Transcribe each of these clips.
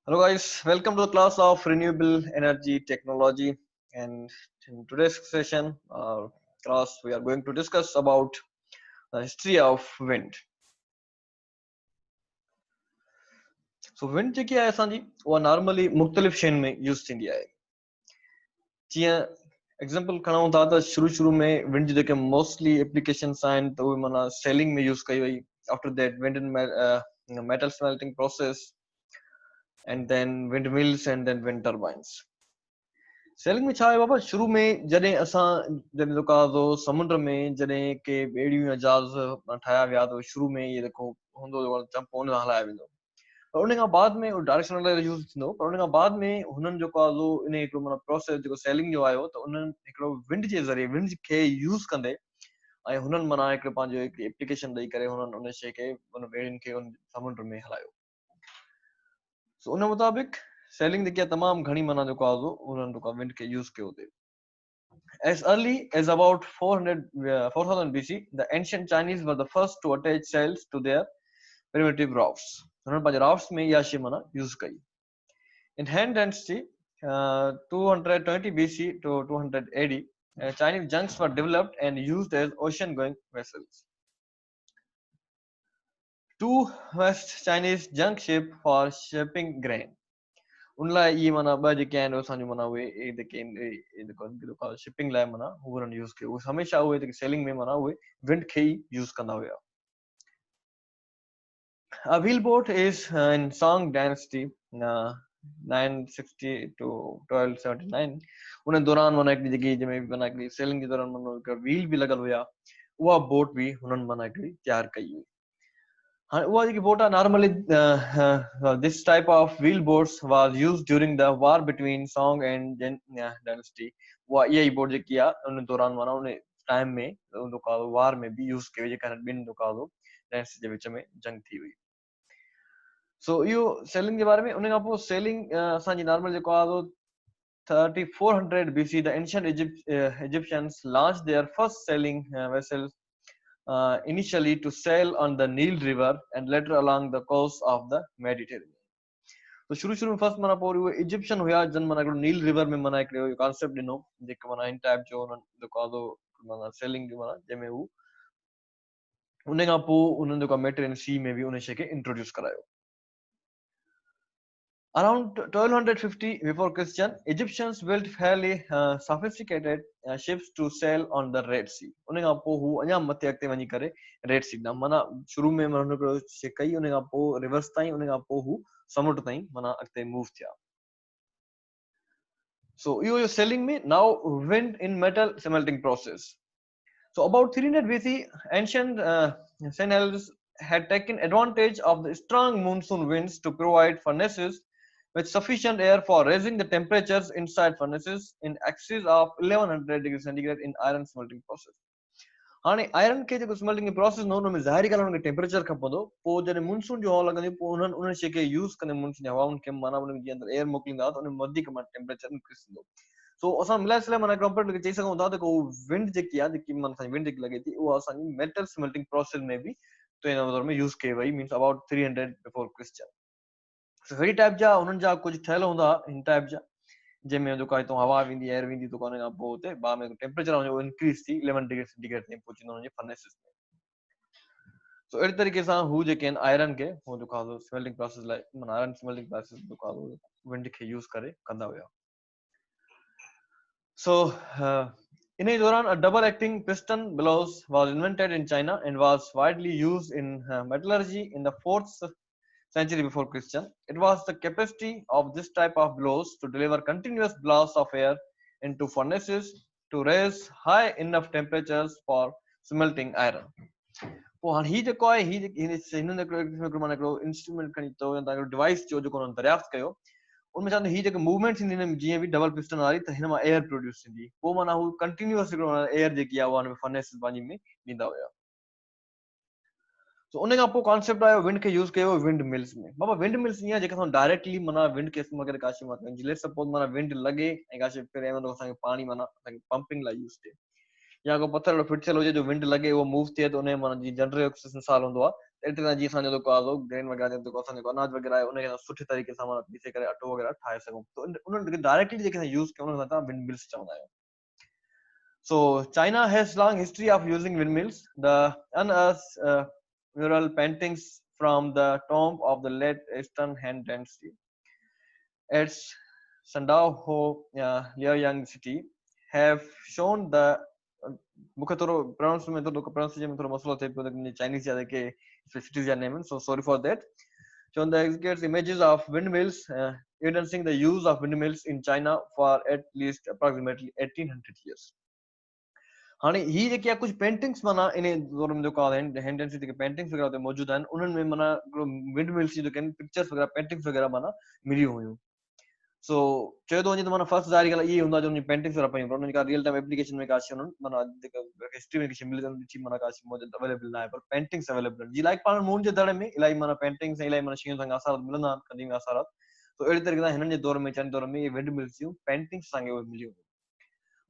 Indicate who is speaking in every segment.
Speaker 1: Hello guys, welcome to the class of renewable energy technology. And in today's session, class, we are going to discuss about the history of wind. So wind जेकी आहे असांजी उहा normally मुख़्तलिफ़ शयुनि में use थींदी आहे. जीअं एग्जांपल खणूं था त शुरू में विंड जी जेके मोस्टली एप्लीकेशंस आहिनि त उहे माना सेलिंग में यूज़ कई वई. After that wind in metal smelting process and then windmills and then wind turbines. Selling में छा आहे बाबा, शुरू में जॾहिं असां जॾहिं जेको आहे समुंड में जॾहिं के ॿेड़ियूं या जहाज़ ठाहिया विया त शुरू में इहे जेको हूंदो चंपो उन सां हलायो वेंदो. पर उन खां बाद में डायरेक्शनल यूज़ थींदो. पर उन खां बाद में हुननि जेको आहे इन हिकिड़ो माना प्रोसेस जेको सेलिंग जो आयो त उन्हनि हिकिड़ो विंड जे ज़रिए विंड खे यूज़ कंदे ऐं हुननि माना हिकिड़ो पंहिंजो हिकिड़ी एप्लीकेशन ॾेई करे हुननि उन शइ खे उन ॿेड़ियुनि खे उन समुंड में हलायो. सो उन मुताबिक़ सेलिंग जेकी आहे तमामु घणी माना जेको आहे उन्हनि जेको विंड खे यूज़ कयो अथई. As early as about 4000 BC, the ancient Chinese were the first to attach sails to their primitive rafts. उन्होंने पंहिंजे rafts में इहा शइ माना यूज़ कई. In Han Dynasty, 220 BC to 200 AD, Chinese junks were developed and used as ocean-going vessels. Two West Chinese junk ship for shipping grain. उन लाइ इहे माना ॿ जेके आहिनि असांजो माना उहे जेके शिपिंग लाइ माना उन्हनि यूज़ कयो. उहे हमेशह उहे जेके सेलिंग में माना उहे विंड खे ई यूज़ कंदा हुया. A wheelboat is in Song Dynasty 960 to 1279. उन दौरान माना हिकिड़ी जेकी जंहिंमें माना हिकिड़ी सेलिंग जे दौरान माना हिकिड़ा व्हील बि लॻल हुया, उहा बोट बि हुननि माना हिकिड़ी तयारु कई हुई. Normally, this type of wheel boats was used during the war between Song and Dynasty. वो यही बोट जो किया उन दौरान माना उन टाइम में वार में भी यूज कयो जेका ॿिनि डायनेस्टी जे विच में जंग थी हुई. सो इहो सेलिंग जे बारे में. उन खां पोइ सेलिंग असांजी नॉर्मल जेको आहे 3400 BC, the ancient Egyptians launched their first sailing vessels initially to sail on the Nile River and later along the coast of the Mediterranean. तो शुरू में फर्स्ट माना पोइ उहे इजिप्शियन हुया जन माना हिकिड़ो नील रिवर में माना हिकिड़ो कॉन्सेप्ट ॾिनो जेको माना इन टाइप जो उन्हनि जेको आहे माना सेलिंग जो माना जंहिंमें हू उन खां पोइ उन्हनि जेको मेडिटेरेनियन सी में बि उन शइ खे इंट्रोड्यूस करायो. Around 1250 before Christian, Egyptians built fairly sophisticated ships to sail on the Red Sea. उन खां पोइ हू अञा मथे अॻिते वञी करे रेड सी ॾांहुं माना शुरू में माना हिकिड़ो शइ कई उन खां पोइ रिवर्स ताईं उन खां पोइ हू समुंड ताईं माना अॻिते मूव थिया. So इहो सेलिंग में. Now wind in metal smelting process. So about 300 BC, ancient Sentinels had taken advantage of the strong monsoon winds to provide furnaces with sufficient air for raising the temperatures inside furnaces in excess of 1100 degrees centigrade in iron smelting process. हाणे iron के जेको smelting process न हुन में ज़ाहिरी ॻाल्हि हुनखे temperature खपंदो. पोइ जॾहिं मुनसून जो हवा लॻंदी पोइ उन्हनि उन शइ खे यूज़ कंदे मुनसून जी हवाउनि खे माना उन जे अंदरि एयर मोकिलींदा त उन में वधीक माना टेम्परेचर इंक्रीज़ थींदो. सो असां मिलाए सिलाए माना कंपेयर चई सघूं था त विंड जेकी आहे जेकी माना असांजी विंड जेकी लॻे थी उहा असांजी मेटल स्मेल्टिंग प्रोसेस में बि तो इन दौर में यूज़ कई वई. Means about 300 before Christian. So अहिड़ी टाइप जा हुननि जा कुझु ठहियल हूंदा हिन टाइप जा जंहिंमें जेको हितां हवा वेंदी एयर वेंदी त उन खां पोइ हुते बाद में टेम्परेचर हुनजो इंक्रीज़ थी 11 डिग्री सेंटीग्रेड ताईं पहुची वेंदो हुनजे फर्नेसिस में. सो अहिड़े तरीक़े सां हू जेके आहिनि आयरन खे हू जेको आहे स्मेल्टिंग प्रोसेस लाइ माना आयरन स्मेल्टिंग प्रोसेस जेको आहे विंड खे यूज़ करे कंदा हुया. So in दौरान a double acting piston bellows was invented in China and was widely used in metallurgy in the 4th century before Christian. It was the capacity of this type of bellows to deliver continuous blasts of air into furnaces to raise high enough temperatures for smelting iron. पोइ हाणे हीउ जेको आहे हिननि हिकिड़ो instrument खणी अथव या तव्हां डिवाइस जो जेको हुननि दरियाफ़्त कयो उनमें छा हीअ जेके मूवमेंट थींदी हिन जीअं बि डबल पिस्टन वारी त हिन मां एयर प्रोड्यूस थींदी. पोइ माना हू कंटिन्यूअस हिकिड़ो एयर जेकी आहे उहा हुन में फर्नेसिस पंहिंजी में ॾींदा हुया. सो उन खां पोइ कॉन्सेप्ट आयो विंड खे यूज़ कयो विंड मिल्स में. बाबा विंड मिल्स ईअं जेके असां डायरेक्टली माना विंड खे इस्तेमालु करे का शइ मां लेट्स सपोज माना विंड लॻे ऐं का शइ फिरे असांखे पाणी माना असांखे पंपिंग लाइ यूज़ थिए या को पत्थर फिट थियल हुजे जो विंड लॻे उहो मूव थिए त उन माना जीअं जनरल मिसाल हूंदो आहे एतिरा जी असांजो जेको आहे ग्रेन वग़ैरह जेको असांजो अनाज वग़ैरह आहे उनखे सुठे तरीक़े सां माना पीसे करे अटो वग़ैरह ठाहे सघूं तो उन्हनि डायरेक्टली जेके असां यूज़ कयूं उन खे विंड मिल्स चवंदा आहियूं. So China has long history of using windmills. The unearthed mural paintings from the tomb of the late Eastern Han Dynasty at Sandaoho, Liaoyang city, have shown the मूंखे थोरो pronunciation में थोरो मसलो थिए पियो त Chinese जा जेके cities जा name, so sorry for that. Shown the exhibits images of windmills, evidencing the use of windmills in China for at least approximately 1800 years. हाणे ही जेके कुछ paintings माना इन दौर में जेको आहे हैंड एंड जेके पेंटिंग्स वगैरह उते मौजूद आहिनि उन्हनि में माना विंड मिल्स जी जेके पिक्चर्स वगैरह पेंटिंग्स वगैरह माना मिली हुयूं. सो चयो थो वञे त माना फर्स्ट ज़ाहिर ॻाल्हि इहे हूंदा जो उन पेंटिंग्स वगैरह पयूं पर उन्हनि का रियल टाइम एप्लीकेशन में का शइ उन्हनि माना जेका हिस्ट्री में कुझु मिली थी माना का शइ मौजूदु अवेलेबल न आहे पर पेंटिंग्स अवेलेबल जी लाइक पाण मून जे दड़े में इलाही माना पेंटिंग्स ऐं इलाही माना शयूं असांखे आसारात मिलंदा आहिनि क़दीमी आसारात. तो अहिड़े तरीक़े सां हिननि जे दौर में चइनि दौर में इहे विंड मिल्स जूं पेंटिंग्स असांखे उहे मिलियूं.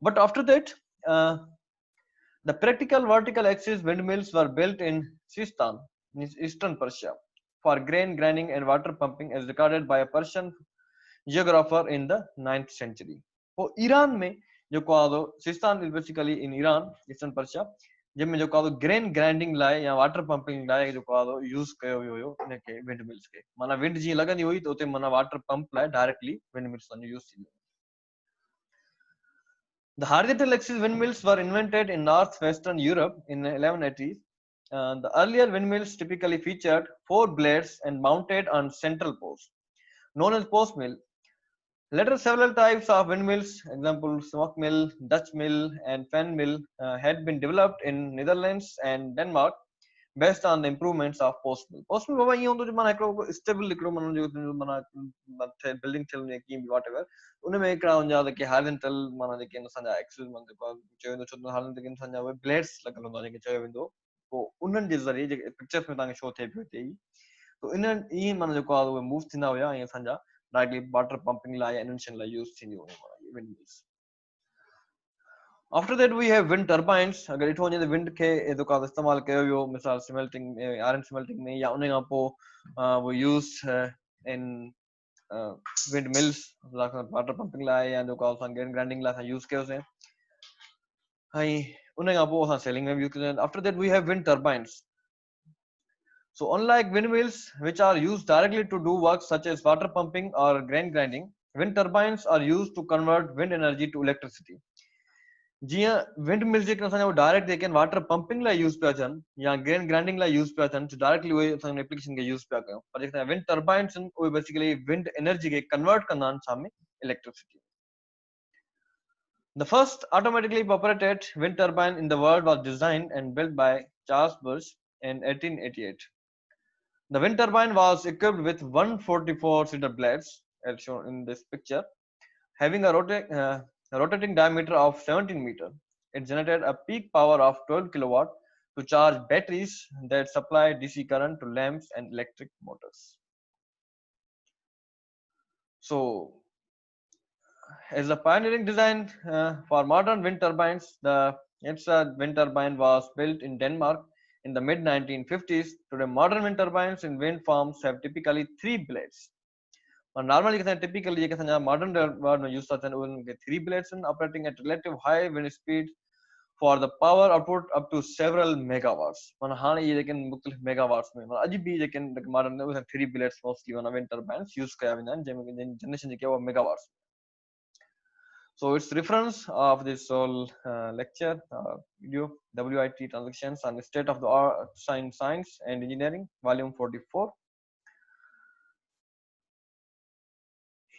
Speaker 1: But after that the practical vertical axis windmills were built in Sistan, eastern Persia, for grain grinding and water pumping, as recorded by a Persian geographer in the 9th century. So Iran में जो को Sistan is basically in Iran, eastern Persia, जिनमें जो को grain grinding लाए या water pumping लाए जो को यूज कयो हुयो इनके windmills के माना wind जी लगंदी हुई तो उते माना water pump लाए directly windmills सन यूज थी. The horizontal axis windmills were invented in northwestern Europe in 1180s. The earlier windmills typically featured 4 blades and mounted on central posts, known as post mill. Later, several types of windmills, example smoke mill, Dutch mill, and fan mill, had been developed in Netherlands and Denmark based on the improvements of post mill. Post mill बाबा ये होंदो जो माना एकड़ो stable एकड़ो माना जो माना building चल ने की whatever उनमें एकड़ा हुंदा कि हॉरिजॉन्टल माना जेके असांजा एक्सिस माना जेको चयो वेंदो छो हॉरिजॉन्टल जेके असांजा उहे ब्लेड्स लॻल हूंदा जेके चयो वेंदो पोइ उन्हनि जे ज़रिए जेके पिक्चर्स में तव्हांखे शो थिए पियो हिते ई तो इन्हनि ईअं माना जेको आहे उहे मूव थींदा हुया ऐं असांजा डायरेक्टली वाटर पंपिंग लाइ या इन्हनि शयुनि लाइ यूज़ थींदी हुयूं माना windmills. After that we have wind turbines. अगर ॾिठो वञे त विंड खे जेको आहे इस्तेमालु कयो वियो मिसाल स्मेल्टिंग आयरन स्मेल्टिंग में या उन खां पोइ वो use in wind mills water pumping लाइ या जेको असां ग्रेन ग्राइंडिंग लाइ असां यूज़ कयोसीं ऐं उन खां पोइ असां सेलिंग में यूज़ कयोसीं. After that we have wind turbines. So unlike windmills which are used directly to do work such as water pumping or grain grinding, wind turbines are used to convert wind energy to electricity. जीअं wind mills जेके असांजा direct जेके water pumping लाइ use पिया थियनि या grain grinding लाइ use पिया थियनि directly उहे असां एप्लीकेशन खे यूज़ पिया कयूं पर जेके विंड टर्बाइन्स आहिनि उहे बेसिकली विंड एनर्जी खे कन्वर्ट कंदा आहिनि छा में electricity. The first automatically operated wind turbine in the world was designed and built by Charles Bush in 1888. The wind turbine was equipped with 144-seater blades, as shown in this picture, having a rotating diameter of 17 meters. It generated a peak power of 12 kilowatt to charge batteries that supply DC current to lamps and electric motors. So, as a pioneering design for modern wind turbines, the Edsted wind turbine was built in Denmark in the mid 1950s. Today, modern wind turbines in wind farms have typically 3 blades. Normally, typically, modern turbine use 3 blades and operating at relative high wind speed for the power output up to several megawatts. हाँ ये लेकिन मुख्तलिफ megawatts में अभी भी लेकिन modern 3 blades mostly wind turbines use कया वेंदा आहिनि जंहिंमें generation जेके वो megawatts. So it's reference of this whole lecture video WIT transactions on the state of the art science and engineering volume 44.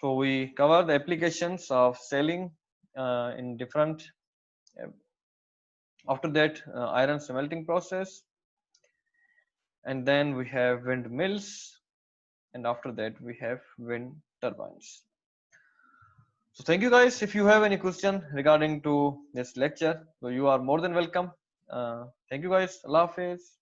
Speaker 1: So we cover the applications of sailing in different after that iron smelting process, and then we have windmills, and after that we have wind turbines. So thank you guys. If you have any question regarding to this lecture, so you are more than welcome. Thank you guys. Allah Hafiz.